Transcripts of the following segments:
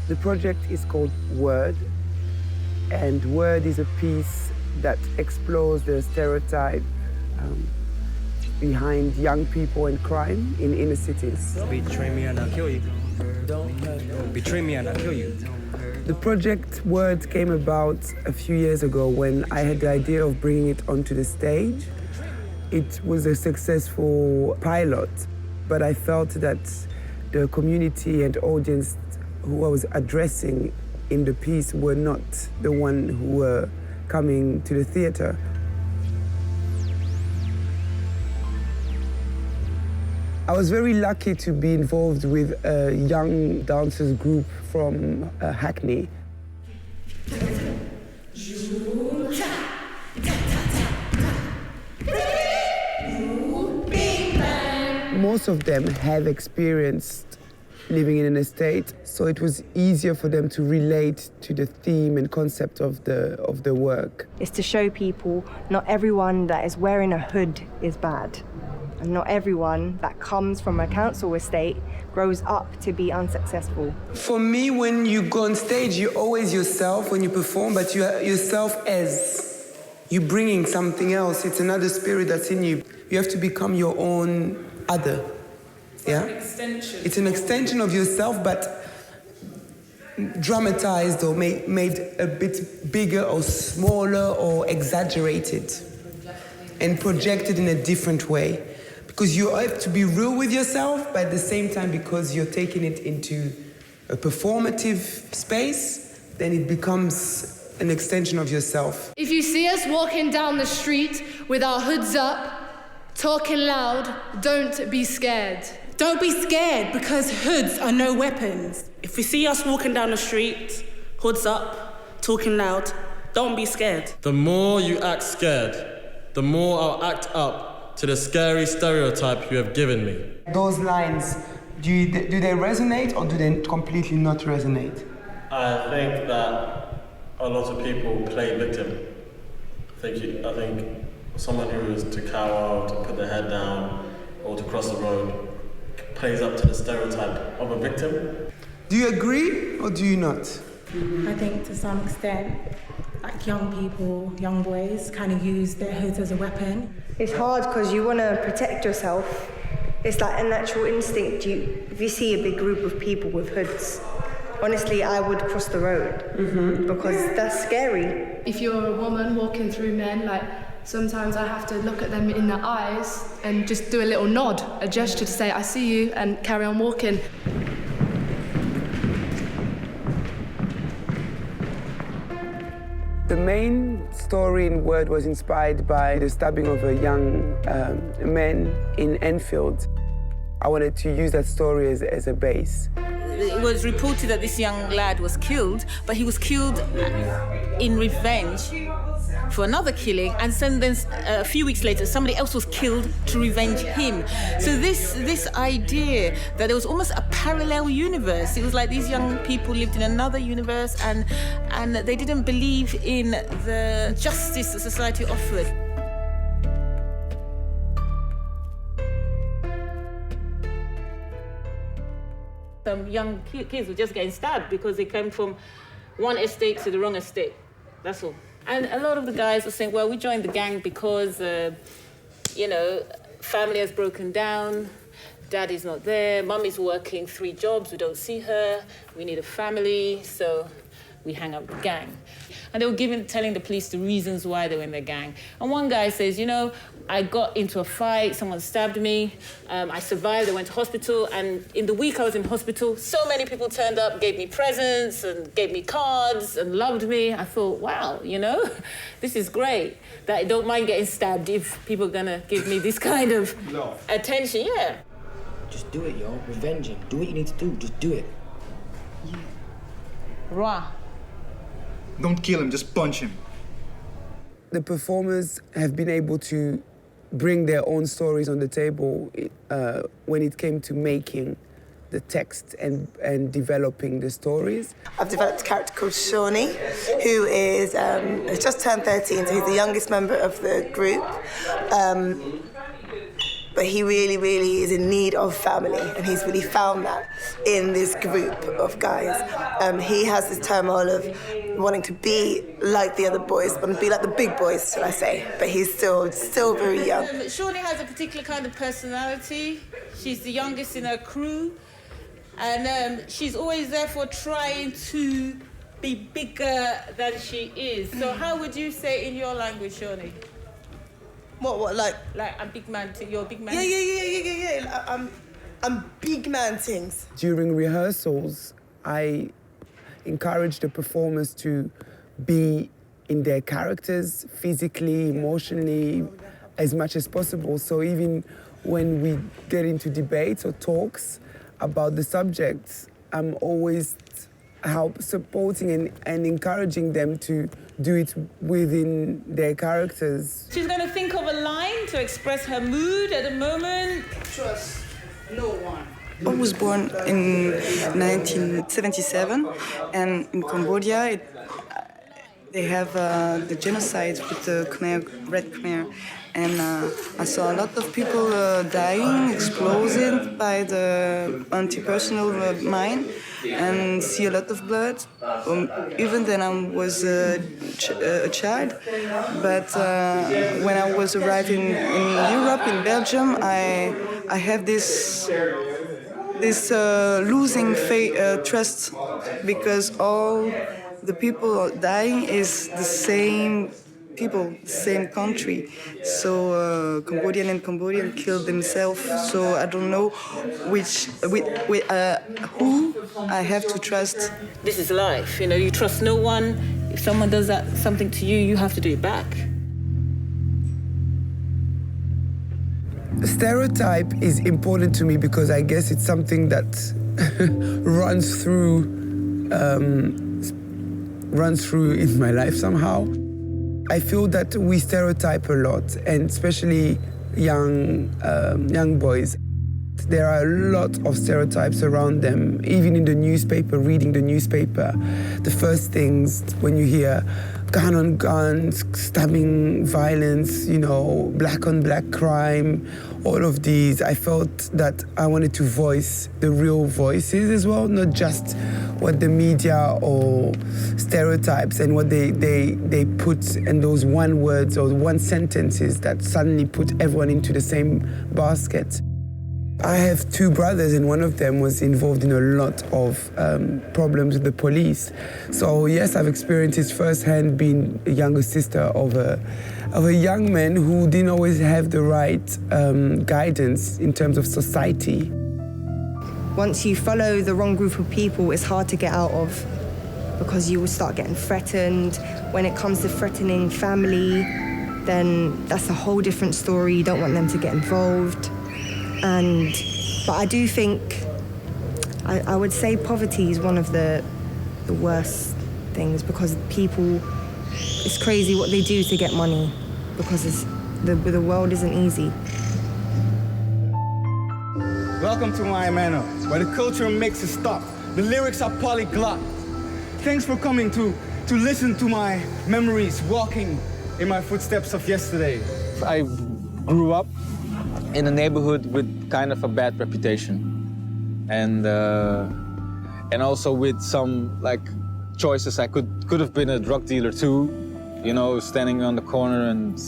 The project is called Word, and Word is a piece that explores the stereotype behind young people and crime in inner cities. Betray me and I'll kill you. Betray me and I'll kill you. The project Word came about a few years ago when I had the idea of bringing it onto the stage. It was a successful pilot, but I felt that the community and audience who I was addressing in the piece were not the one who were coming to the theater. I was very lucky to be involved with a young dancers group from Hackney. Most of them have experienced living in an estate, so it was easier for them to relate to the theme and concept of the work. It's to show people not everyone that is wearing a hood is bad. And not everyone that comes from a council estate grows up to be unsuccessful. For me, when you go on stage, you're always yourself when you perform, but you're yourself as you're bringing something else. It's another spirit that's in you. You have to become your own other. Yeah? It's an extension of yourself, but dramatized or made a bit bigger or smaller or exaggerated and projected in a different way. Because you have to be real with yourself, but at the same time, because you're taking it into a performative space, then it becomes an extension of yourself. If you see us walking down the street with our hoods up, talking loud, don't be scared. Don't be scared, because hoods are no weapons. If you see us walking down the street, hoods up, talking loud, don't be scared. The more you act scared, the more I'll act up to the scary stereotype you have given me. Those lines, do they resonate or do they completely not resonate? I think that a lot of people play victim. I think someone who is to cower, to put their head down, or to cross the road plays up to the stereotype of a victim. Do you agree or do you not? I think to some extent, like young people, young boys, kind of use their hoods as a weapon. It's hard because you want to protect yourself. It's like a natural instinct. If you see a big group of people with hoods, honestly, I would cross the road because that's scary. If you're a woman walking through men, like sometimes I have to look at them in the eyes and just do a little nod, a gesture to say, I see you, and carry on walking. The main story in Word was inspired by the stabbing of a young man in Enfield. I wanted to use that story as a base. It was reported that this young lad was killed, but he was killed in revenge for another killing, and then a few weeks later, somebody else was killed to revenge him. So this idea that there was almost a parallel universe. It was like these young people lived in another universe, and they didn't believe in the justice that society offered. Some young kids were just getting stabbed because they came from one estate to the wrong estate. That's all. And a lot of the guys were saying, well, we joined the gang because, family has broken down, daddy's not there, mummy's working 3 jobs, we don't see her, we need a family, so we hang out with the gang. And they were telling the police the reasons why they were in the gang. And one guy says, I got into a fight, someone stabbed me, I survived, I went to hospital, and in the week I was in hospital, so many people turned up, gave me presents and gave me cards and loved me. I thought, wow, this is great, that I don't mind getting stabbed if people are gonna give me this kind of attention, yeah. Just do it, yo, revenge him. Do what you need to do, just do it. Yeah. Rah. Don't kill him, just punch him. The performers have been able to bring their own stories on the table when it came to making the text and developing the stories. I've developed a character called Shawnee, who is has just turned 13, so he's the youngest member of the group. but he really, really is in need of family, and he's really found that in this group of guys. He has this turmoil of wanting to be like the other boys, but be like the big boys, should I say, but he's still very young. Shawnee has a particular kind of personality. She's the youngest in her crew, and she's always therefore trying to be bigger than she is. So how would you say in your language, Shawnee? What, like? Like, I'm big man, you're a big man? Yeah. I'm big man things. During rehearsals, I encourage the performers to be in their characters physically, emotionally, as much as possible. So even when we get into debates or talks about the subjects, I'm always supporting and encouraging them to do it within their characters. She's going to think of a line to express her mood at the moment. Trust no one. I was born in 1977, and in Cambodia they have the genocide with the Khmer, Red Khmer, and I saw a lot of people dying, exploded by the anti-personal mine, and see a lot of blood. Even then I was a child, but when I was arriving in Europe, in Belgium, I have this losing trust, because all the people dying is the same people, the same country. So Cambodian killed themselves. So I don't know who I have to trust. This is life, you know. You trust no one. If someone does something to you, you have to do it back. Stereotype is important to me because I guess it's something that runs through in my life somehow. I feel that we stereotype a lot, and especially young boys. There are a lot of stereotypes around them. Even in the newspaper, reading the newspaper, the first things when you hear gun on gun, stabbing violence, you know, black on black crime, all of these, I felt that I wanted to voice the real voices as well, not just what the media or stereotypes and what they put in those one words or one sentences that suddenly put everyone into the same basket. I have two brothers, and one of them was involved in a lot of problems with the police. So yes, I've experienced it firsthand, being a younger sister of a young man who didn't always have the right guidance in terms of society. Once you follow the wrong group of people, it's hard to get out of, because you will start getting threatened. When it comes to threatening family, then that's a whole different story. You don't want them to get involved. But I do think, I would say poverty is one of the worst things, because people, it's crazy what they do to get money, because the world isn't easy. Welcome to my manor, where the culture makes a stop. The lyrics are polyglot. Thanks for coming to listen to my memories, walking in my footsteps of yesterday. I grew up in a neighborhood with kind of a bad reputation, and also with some like choices. I could have been a drug dealer too, you know, standing on the corner and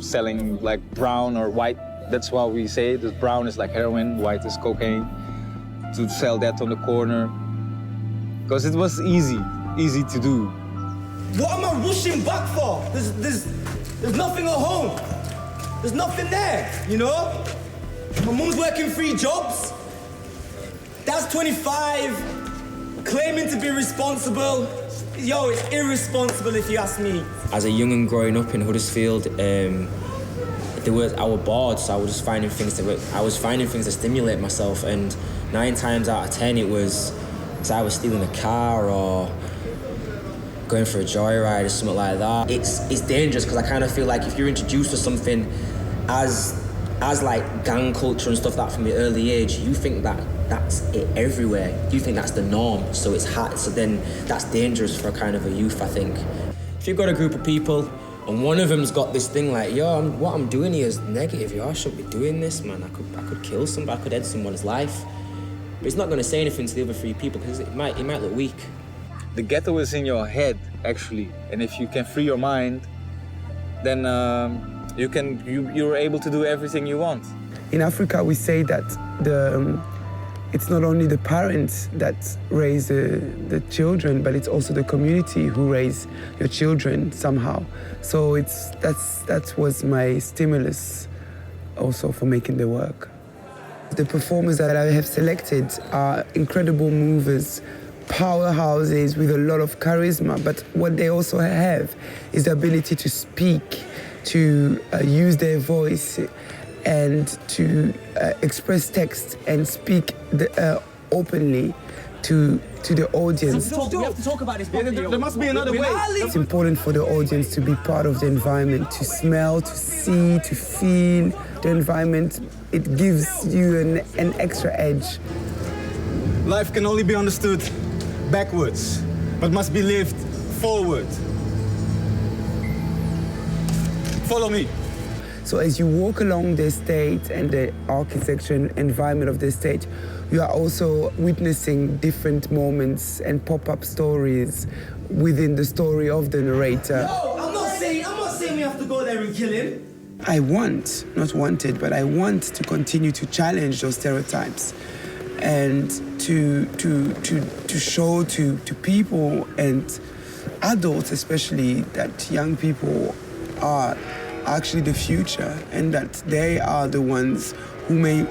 selling like brown or white. That's why we say it. Brown is like heroin, white is cocaine. To sell that on the corner, because it was easy to do. What am I rushing back for? There's nothing at home. There's nothing there, you know? My mum's working 3 jobs. Dad's 25, claiming to be responsible. Yo, it's irresponsible if you ask me. As a young'un growing up in Huddersfield, there were our boards, so I was just finding things to stimulate myself, and 9 times out of 10 it was either stealing a car or going for a joyride or something like that. It's dangerous, because I kind of feel like if you're introduced to something as like gang culture and stuff like that from the early age, you think that that's it everywhere. You think that's the norm, so it's hard. So then that's dangerous for kind of a youth, I think. If you've got a group of people And one of them's got this thing like, yo, what I'm doing here is negative. Yo, I shouldn't be doing this, man. I could kill somebody. I could end someone's life. But it's not going to say anything to the other 3 people because it might look weak. The ghetto is in your head, actually. And if you can free your mind, then you're able to do everything you want. In Africa, we say that it's not only the parents that raise the children, but it's also the community who raise your children somehow. So that was my stimulus also for making the work. The performers that I have selected are incredible movers, powerhouses with a lot of charisma, but what they also have is the ability to speak, to use their voice and to express text and speak openly to the audience. We have to talk about this. There must be another way. It's important for the audience to be part of the environment, to smell, to see, to feel the environment. It gives you an extra edge. Life can only be understood backwards, but must be lived forward. Follow me. So as you walk along the estate and the architecture and environment of the estate, you are also witnessing different moments and pop-up stories within the story of the narrator. No, I'm not saying we have to go there and kill him. I not wanted, but I want to continue to challenge those stereotypes and to show to people and adults especially that young people are actually the future and that they are the ones who may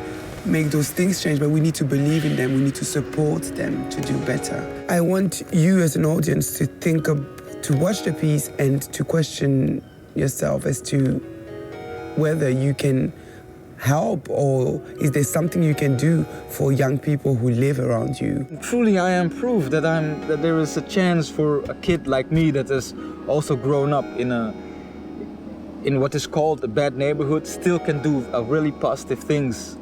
make those things change, but we need to believe in them, we need to support them to do better. I want you as an audience to to watch the piece and to question yourself as to whether you can help or is there something you can do for young people who live around you. Truly, I am proof that there is a chance for a kid like me that has also grown up in what is called a bad neighborhood, still can do really positive things.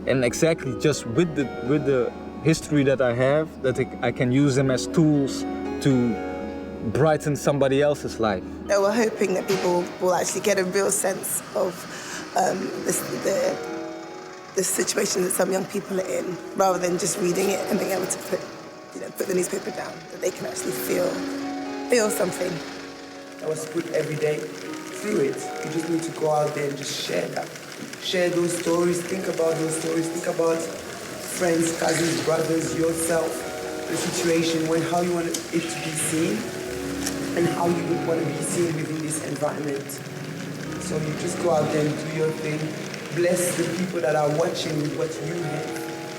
And exactly just with the history that I have, that I can use them as tools to brighten somebody else's life. We're hoping that people will actually get a real sense of the situation that some young people are in, rather than just reading it and being able to put the newspaper down, that they can actually feel something. I was put every day through it. You just need to go out there and just share that. Share those stories, think about those stories, think about friends, cousins, brothers, yourself, the situation, how you want it to be seen, and how you would want to be seen within this environment. So you just go out there and do your thing. Bless the people that are watching with what you have,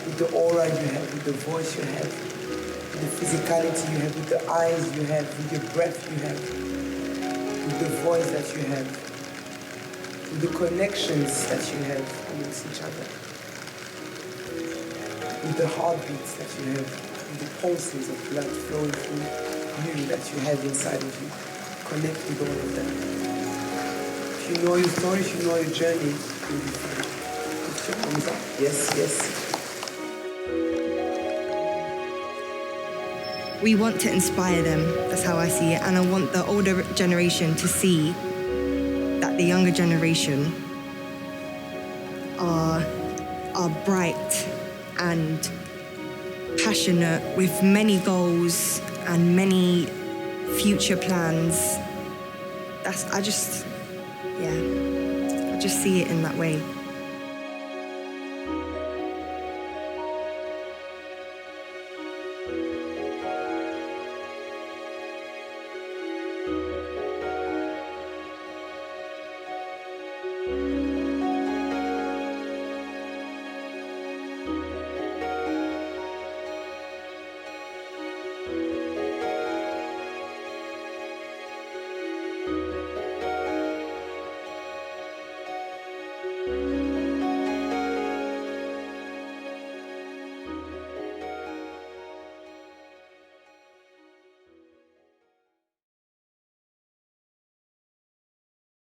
with the aura you have, with the voice you have, with the physicality you have, with the eyes you have, with your breath you have, with the voice that you have, with the connections that you have amongst each other, with the heartbeats that you have, with the pulses of blood flowing through you that you have inside of you. Connect with all of them. If you know your story, if you know your journey, you'll be fine. Put your arms up. Yes, yes. We want to inspire them, that's how I see it, and I want the older generation to see that the younger generation are bright and passionate with many goals and many future plans. I just see it in that way.